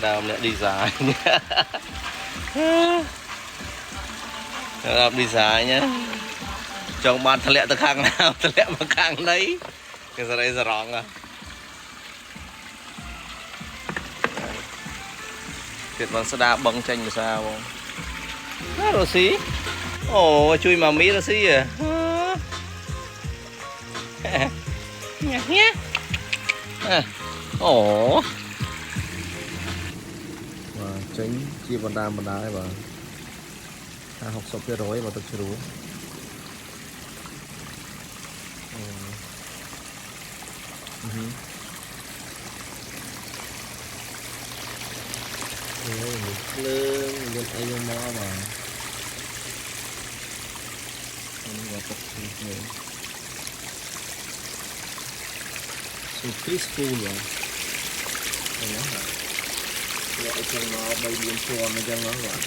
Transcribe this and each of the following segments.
đào lại đi dài nhá. Đào đi dài nhá. Trong ban thật lẹ từ khang nào thật lẹ mà khang đấy. Cái giờ đây giờ rong à. Thiệt bằng sẽ đa băng tranh làm sao không? Rồi xí. Ồ chui mà mỹ rồi xí à. Nhạc nhé. Ồ. Tránh chia bàn đá và học sọc cái rối và tập chơi rối. Lương lên ai vô mò mà và tập chơi so peaceful rồi đó hả lại cho nó bay điện tròn nó cho nó rồi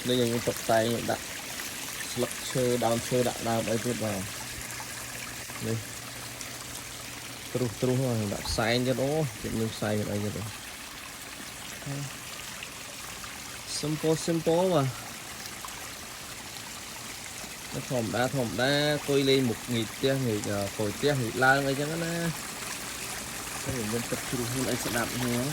đây là những tập tay đặt structure down đặt đào đây tiếp vào đây terus rồi đặt sai cho nó chuyện mình sai ở đây rồi simple mà nó thòm đá tôi lên một nghịch tia nghịch khỏi tia nghịch la ngay chẳng á cái mình lên tập trung hơn anh sẽ đạp nữa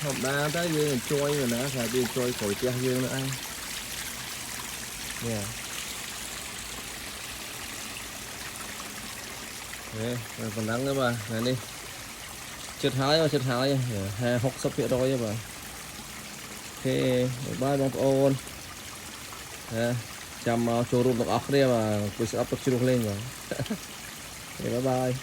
thòm đá tới dương trôi rồi nữa phải đi trôi khỏi tia dương nữa anh Đấy, còn nắng nữa bà, này đi chết hái hốc sắp phía đôi bà ok bye bóng ôn chăm showroom đọc ốc đi mà tôi sẽ up tập trung lên rồi bye bye